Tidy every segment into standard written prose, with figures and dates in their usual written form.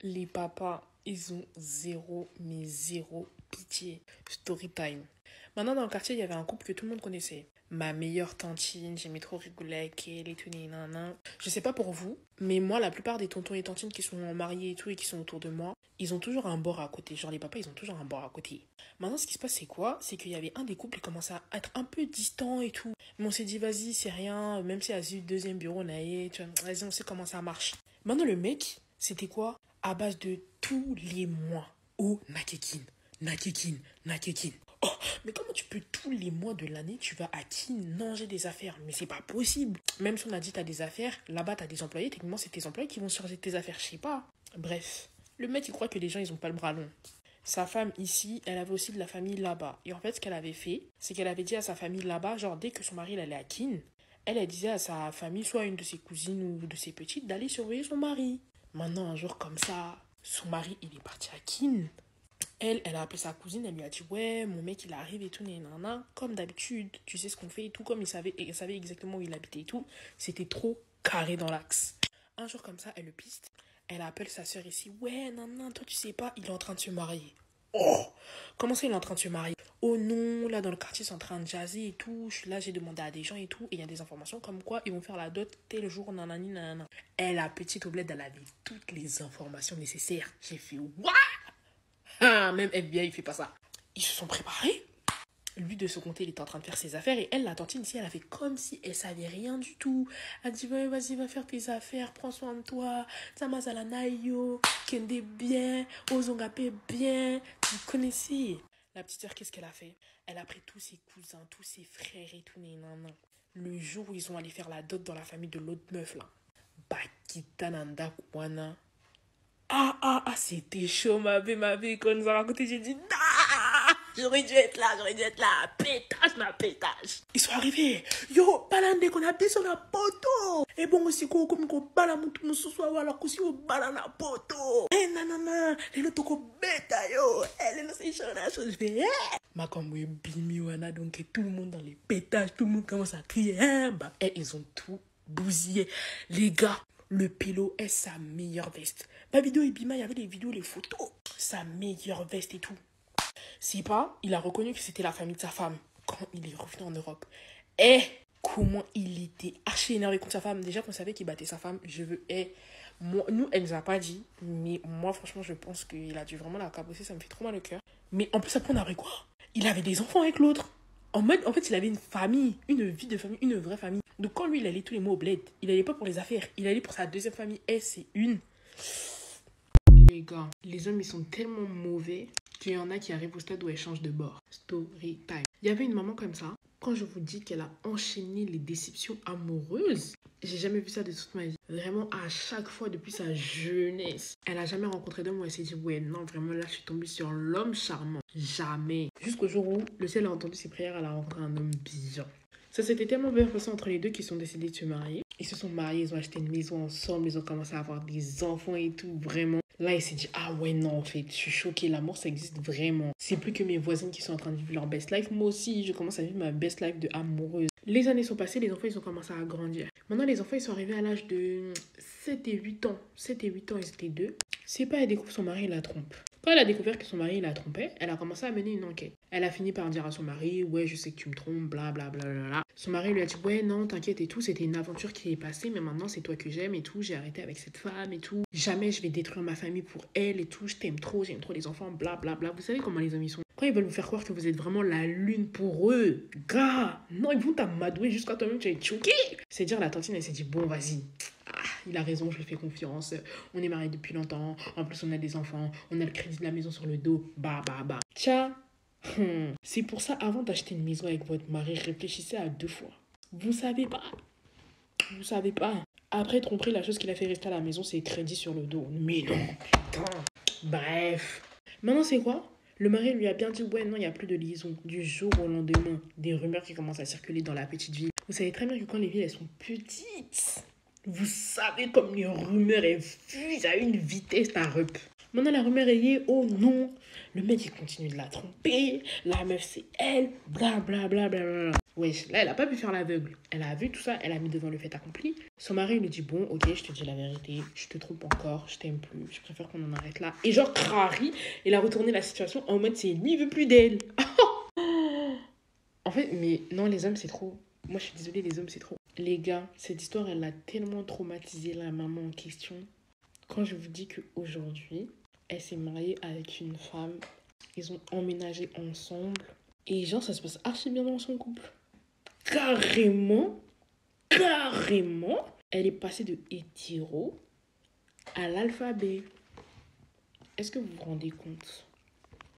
Les papas, ils ont zéro, mais zéro pitié. Story time. Maintenant, dans le quartier, il y avait un couple que tout le monde connaissait. Ma meilleure tantine, j'aimais trop rigoler avec elle et tout, nanana. Je sais pas pour vous, mais moi, la plupart des tontons et tantines qui sont mariés et tout et qui sont autour de moi, ils ont toujours un bord à côté. Genre, les papas, ils ont toujours un bord à côté. Maintenant, ce qui se passe, c'est quoi? C'est qu'il y avait un des couples qui commençait à être un peu distant et tout. Mais on s'est dit, vas-y, c'est rien. Même si a eu le deuxième bureau, on a eu, tu vois, vas-y, on sait comment ça marche. Maintenant, le mec, c'était quoi? À base de tous les mois. Oh, Nakekin, Nakekin, Nakekin. Oh, mais comment tu peux tous les mois de l'année, tu vas à qui manger des affaires? Mais c'est pas possible. Même si on a dit t'as des affaires, là-bas t'as des employés, techniquement c'est tes employés qui vont charger de tes affaires, je sais pas. Bref, le mec il croit que les gens ils ont pas le bras long. Sa femme ici, elle avait aussi de la famille là-bas. Et en fait, ce qu'elle avait fait, c'est qu'elle avait dit à sa famille là-bas, genre dès que son mari il allait à Kin, elle disait à sa famille, soit une de ses cousines ou de ses petites, d'aller surveiller son mari. Maintenant, un jour comme ça, son mari il est parti à Kin. Elle a appelé sa cousine, elle lui a dit ouais, mon mec il arrive et tout, nanana. Comme d'habitude, tu sais ce qu'on fait et tout, comme elle savait exactement où il habitait et tout, c'était trop carré dans l'axe. Un jour comme ça, elle le piste, elle appelle sa soeur ici, ouais, nanana, toi tu sais pas, il est en train de se marier. Oh, comment ça il est en train de se marier? Oh non, là dans le quartier c'est en train de jazzer et tout, là j'ai demandé à des gens et tout, et il y a des informations comme quoi ils vont faire la dot tel jour, nanani, nanana. Elle, la petite au bled, elle avait toutes les informations nécessaires. J'ai fait what? Ah, même FBI, il fait pas ça. Ils se sont préparés. Lui, de ce côté, il était en train de faire ses affaires. Et elle, la tantine, ici, elle a fait comme si elle savait rien du tout. Elle dit, ouais, vas-y, va faire tes affaires. Prends soin de toi. Tamazala nayo. Kende bien. Ozongape bien. Vous connaissez. La petite sœur, qu'est-ce qu'elle a fait? Elle a pris tous ses cousins, tous ses frères et tout. Nanana. Le jour où ils ont allé faire la dot dans la famille de l'autre meuf, là. Bakita Nanda Kwana. C'était chaud, ma vie, quand on nous a raconté, j'ai dit, nah, j'aurais dû être là, pétage. Ils sont arrivés, yo, balande qu'on a sur la poteau. Et bon, aussi, comme qu'on balade, mon soir, alors qu'on s'y balade la poteau. Eh, nanana, les autres, qu'on bêta, yo, elle est c'est chaud, la chose, je fais, eh. Ma comme, oui, bimi, wana, donc, tout le monde dans les pétages, tout le monde commence à crier, hein, bah, ils ont tout bousillé, les gars. Le pélo est sa meilleure veste. Ma vidéo Ibima, il y avait les vidéos, les photos. Sa meilleure veste et tout. C'est pas, il a reconnu que c'était la famille de sa femme quand il est revenu en Europe. Et comment il était archi énervé contre sa femme. Déjà qu'on savait qu'il battait sa femme. Moi, nous, elle nous a pas dit. Mais moi, franchement, je pense qu'il a dû vraiment la cabosser. Ça me fait trop mal au cœur. Mais en plus, après, on avait quoi? Il avait des enfants avec l'autre. En fait, il avait une famille, une vie de famille, une vraie famille. Donc, quand lui, il allait tous les mois au bled, il allait pas pour les affaires, il allait pour sa deuxième famille. Et c'est une. Les gars, les hommes, ils sont tellement mauvais qu'il y en a qui arrivent au stade où elles changent de bord. Story time. Il y avait une maman comme ça. Quand je vous dis qu'elle a enchaîné les déceptions amoureuses, j'ai jamais vu ça de toute ma vie. Vraiment, à chaque fois, depuis sa jeunesse, elle a jamais rencontré d'homme où elle s'est dit, ouais, non, vraiment, là, je suis tombée sur l'homme charmant. Jamais. Jusqu'au jour où le ciel a entendu ses prières, elle a rencontré un homme bien. Ça s'était tellement bien passé entre les deux qu'ils sont décidés de se marier. Ils se sont mariés, ils ont acheté une maison ensemble, ils ont commencé à avoir des enfants et tout, vraiment. Là, il s'est dit, ah ouais, non, en fait, je suis choquée, l'amour, ça existe vraiment. C'est plus que mes voisines qui sont en train de vivre leur best life. Moi aussi, je commence à vivre ma best life de amoureuse. Les années sont passées, les enfants, ils ont commencé à grandir. Maintenant, les enfants, ils sont arrivés à l'âge de 7 et 8 ans. 7 et 8 ans, ils étaient deux. C'est pas, elle découvre son mari, il la trompe. Quand elle a découvert que son mari la trompait, elle a commencé à mener une enquête. Elle a fini par dire à son mari, ouais, je sais que tu me trompes, blablabla. Son mari lui a dit, ouais, non, t'inquiète et tout, c'était une aventure qui est passée, mais maintenant c'est toi que j'aime et tout, j'ai arrêté avec cette femme et tout. Jamais je vais détruire ma famille pour elle et tout, je t'aime trop, j'aime trop les enfants, blablabla. Vous savez comment les hommes ils sont? Quand ils veulent vous faire croire que vous êtes vraiment la lune pour eux, gars, non, ils vont t'amadouer jusqu'à toi-même, tu vas être choqué. C'est dire, la tantine, elle s'est dit, bon, vas-y. Il a raison, je lui fais confiance. On est mariés depuis longtemps. En plus, on a des enfants. On a le crédit de la maison sur le dos. Bah. Tiens, c'est pour ça, avant d'acheter une maison avec votre mari, réfléchissez à 2 fois. Vous savez pas. Après tromperie, la chose qu'il a fait rester à la maison, c'est crédit sur le dos. Mais non, putain. Bref. Maintenant, c'est quoi? Le mari lui a bien dit, ouais, non, il n'y a plus de liaison. Du jour au lendemain, des rumeurs qui commencent à circuler dans la petite ville. Vous savez très bien que quand les villes, elles sont petites, vous savez comme les rumeurs, elles fusent à une vitesse à rep. Maintenant, la rumeur est, oh non, le mec, il continue de la tromper, la meuf, c'est elle, blablabla. Wesh, là, elle a pas pu faire l'aveugle. Elle a vu tout ça, elle a mis devant le fait accompli. Son mari lui dit, bon, ok, je te dis la vérité, je te trompe encore, je t'aime plus, je préfère qu'on en arrête là. Et genre, Crary, il a retourné la situation en mode, c'est lui, il veut plus d'elle. En fait, mais non, les hommes, c'est trop. Moi, je suis désolée, les hommes, c'est trop. Les gars, cette histoire, elle a tellement traumatisé la maman en question. Quand je vous dis qu'aujourd'hui, elle s'est mariée avec une femme, ils ont emménagé ensemble, et genre, ça se passe archi bien dans son couple. Carrément, elle est passée de hétéro à l'alphabet. Est-ce que vous vous rendez compte?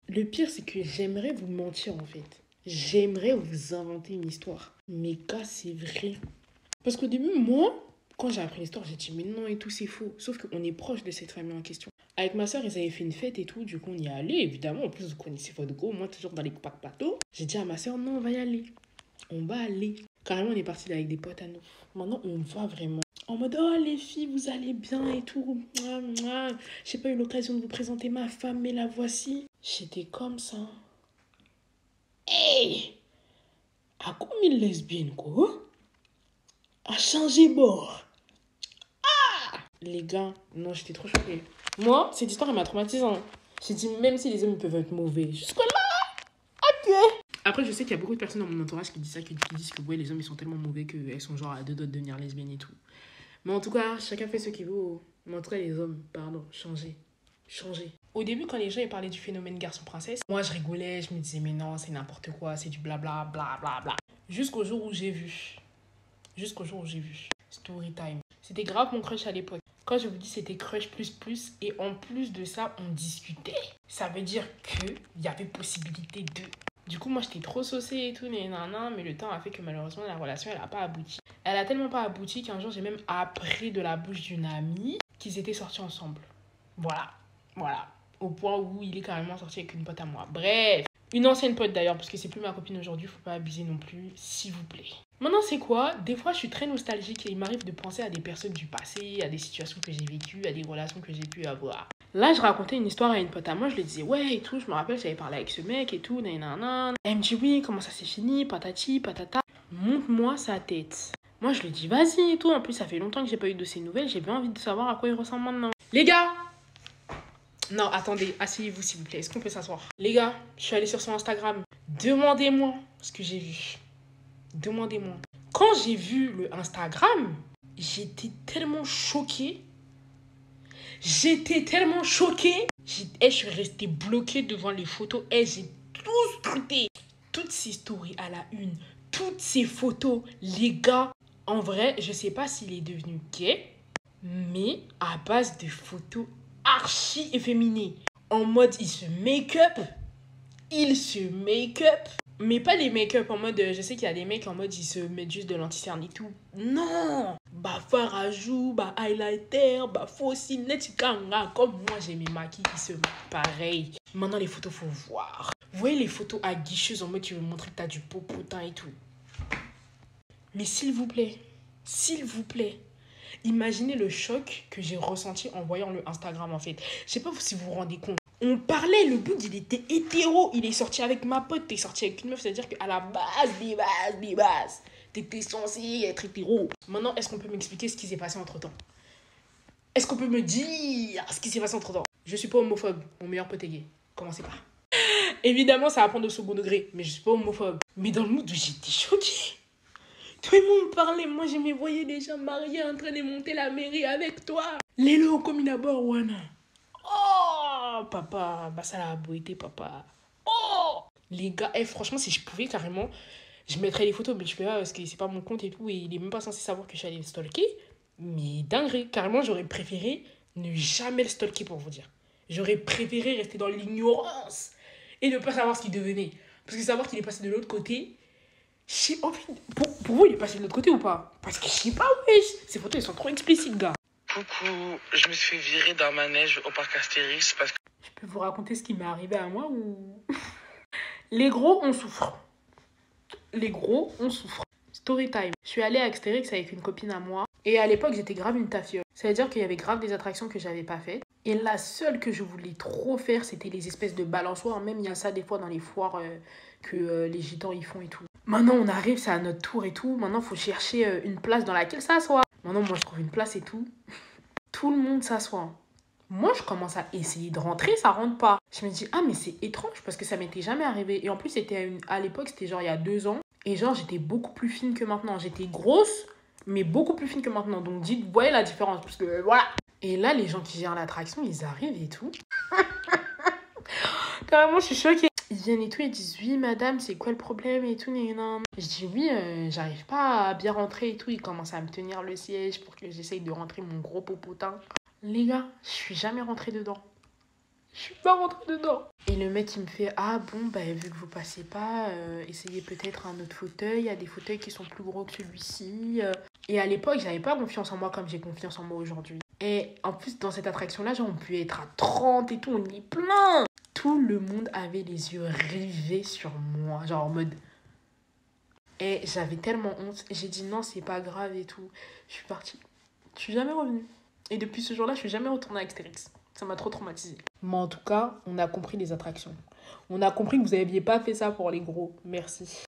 Le pire, c'est que j'aimerais vous mentir, en fait. J'aimerais vous inventer une histoire. Mais gars, c'est vrai. Parce qu'au début, moi, quand j'ai appris l'histoire, j'ai dit, mais non, et tout, c'est faux. Sauf qu'on est proche de cette famille en question. Avec ma soeur, ils avaient fait une fête et tout. Du coup, on y est allé, évidemment. En plus, vous connaissez votre go. Moi, toujours dans les pack plateaux. J'ai dit à ma soeur, non, on va y aller. On va aller. Carrément, on est parti avec des potes à nous. Maintenant, on va vraiment. En mode, oh, les filles, vous allez bien et tout. Mouah, mouah. J'ai pas eu l'occasion de vous présenter ma femme, mais la voici. J'étais comme ça. Hey! À combien de lesbiennes, quoi? À changer bord. Ah! Les gars, non, j'étais trop choquée. Moi, cette histoire, elle m'a traumatisée. Hein. J'ai dit, même si les hommes peuvent être mauvais, jusque-là, ok. Après, je sais qu'il y a beaucoup de personnes dans mon entourage qui disent ça, qui disent que ouais, les hommes, ils sont tellement mauvais qu'elles sont genre à deux doigts de devenir lesbiennes et tout. Mais en tout cas, chacun fait ce qu'il veut. Mais en tout cas, les hommes, pardon, changez. Changez. Au début, quand les gens ils parlaient du phénomène garçon-princesse, moi, je rigolais, je me disais, mais non, c'est n'importe quoi, c'est du blabla, bla bla bla. Jusqu'au jour où j'ai vu. Story time. C'était grave mon crush à l'époque. Quand je vous dis c'était crush plus, et en plus de ça, on discutait. Ça veut dire qu'il y avait possibilité de... Du coup, moi, j'étais trop saucée et tout, mais le temps a fait que malheureusement, la relation, elle n'a pas abouti. Elle a tellement pas abouti qu'un jour, j'ai même appris de la bouche d'une amie qu'ils étaient sortis ensemble. Voilà. Au point où il est carrément sorti avec une pote à moi. Bref. Une ancienne pote d'ailleurs, parce que c'est plus ma copine aujourd'hui, faut pas abuser non plus, s'il vous plaît. Maintenant, c'est quoi? Des fois, je suis très nostalgique et il m'arrive de penser à des personnes du passé, à des situations que j'ai vécues, à des relations que j'ai pu avoir. Là, je racontais une histoire à une pote à moi, je lui disais, ouais, et tout, je me rappelle, j'avais parlé avec ce mec et tout, nanana. Elle me dit, oui, comment ça s'est fini, patati, patata. Montre-moi sa tête. Moi, je lui dis, vas-y et tout. En plus, ça fait longtemps que j'ai pas eu de ses nouvelles, j'ai bien envie de savoir à quoi il ressemble maintenant. Les gars! Non, attendez, asseyez-vous s'il vous plaît. Est-ce qu'on peut s'asseoir? Les gars, je suis allée sur son Instagram. Demandez-moi ce que j'ai vu. Demandez-moi. Quand j'ai vu le Instagram, j'étais tellement choquée. Je suis restée bloquée devant les photos. J'ai tout scruté. Toutes ces stories à la une, toutes ces photos. Les gars, en vrai, je sais pas s'il est devenu gay, mais à base de photos archi efféminé. En mode, il se make-up. Mais pas les make-up en mode, je sais qu'il y a des mecs en mode, ils se mettent juste de l'anti-cerne et tout. Non. Bah, fard à joues, bah, highlighter, bah, faux cils, comme moi, j'ai mes maquilles qui se mettent pareil. Maintenant, les photos, faut voir. Vous voyez les photos aguicheuses en mode, tu veux montrer que t'as du popotin et tout. Mais s'il vous plaît, imaginez le choc que j'ai ressenti en voyant le Instagram en fait. Je sais pas si vous vous rendez compte. On parlait, le bout il était hétéro. Il est sorti avec ma pote, t'es sorti avec une meuf. C'est-à-dire qu'à la base, des bases, t'étais censé être hétéro. Maintenant, est-ce qu'on peut m'expliquer ce qui s'est passé entre temps? Est-ce qu'on peut me dire ce qui s'est passé entre temps? Je suis pas homophobe, mon meilleur pote est gay. Commencez pas. Évidemment, ça va prendre au second degré, mais je suis pas homophobe. Mais dans le mood, j'étais choquée. Tout le monde parlait, moi je me voyais déjà mariés en train de monter la mairie avec toi. Lélo comme il a bord, wana. Oh, papa, bah ça l'a beauté, papa. Oh, les gars, franchement, si je pouvais carrément, je mettrais les photos, mais je peux pas parce que c'est pas mon compte et tout, et il est même pas censé savoir que je suis allée le stalker. Mais dinguerie, carrément, j'aurais préféré ne jamais le stalker pour vous dire. J'aurais préféré rester dans l'ignorance et ne pas savoir ce qu'il devenait. Parce que savoir qu'il est passé de l'autre côté. Pour vous, il est passé de l'autre côté ou pas? Parce que je sais pas, wesh. Ces photos, elles sont trop explicites, gars. Coucou, je me suis fait virer d'un manège au parc Astérix parce que... Je peux vous raconter ce qui m'est arrivé à moi ou... Les gros, on souffre. Story time. Je suis allée à Astérix avec une copine à moi. Et à l'époque, j'étais grave une tafiole. Ça veut dire qu'il y avait grave des attractions que j'avais pas faites. Et la seule que je voulais trop faire, c'était les espèces de balançoires. Même il y a ça des fois dans les foires que les gitans ils font et tout. Maintenant, on arrive, c'est à notre tour et tout. Maintenant, il faut chercher une place dans laquelle s'asseoir. Maintenant, moi, je trouve une place et tout. Tout le monde s'assoit. Moi, je commence à essayer de rentrer, ça rentre pas. Je me dis, ah, mais c'est étrange parce que ça m'était jamais arrivé. Et en plus, c'était à l'époque, c'était genre il y a 2 ans. Et genre, j'étais beaucoup plus fine que maintenant. J'étais grosse, mais beaucoup plus fine que maintenant. Donc, dites, vous voyez la différence. Parce que voilà. Et là, les gens qui gèrent l'attraction, ils arrivent et tout. Carrément, je suis choquée. Ils viennent et tout, ils disent, oui, madame, c'est quoi le problème et tout. Non. Je dis, oui, j'arrive pas à bien rentrer et tout. Ils commencent à me tenir le siège pour que j'essaye de rentrer mon gros popotin. Les gars, je suis jamais rentrée dedans. Je suis pas rentrée dedans. Et le mec, il me fait, ah bon, bah vu que vous passez pas, essayez peut-être un autre fauteuil. Il y a des fauteuils qui sont plus gros que celui-ci. Et à l'époque, j'avais pas confiance en moi comme j'ai confiance en moi aujourd'hui. Et en plus, dans cette attraction-là, genre, on pouvait être à 30 et tout, on est plein. Tout le monde avait les yeux rivés sur moi, genre en mode... Et j'avais tellement honte. J'ai dit non, c'est pas grave et tout. Je suis partie. Je suis jamais revenue. Et depuis ce jour-là, je suis jamais retournée à Astérix. Ça m'a trop traumatisée. Mais en tout cas, on a compris les attractions. On a compris que vous n'aviez pas fait ça pour les gros. Merci.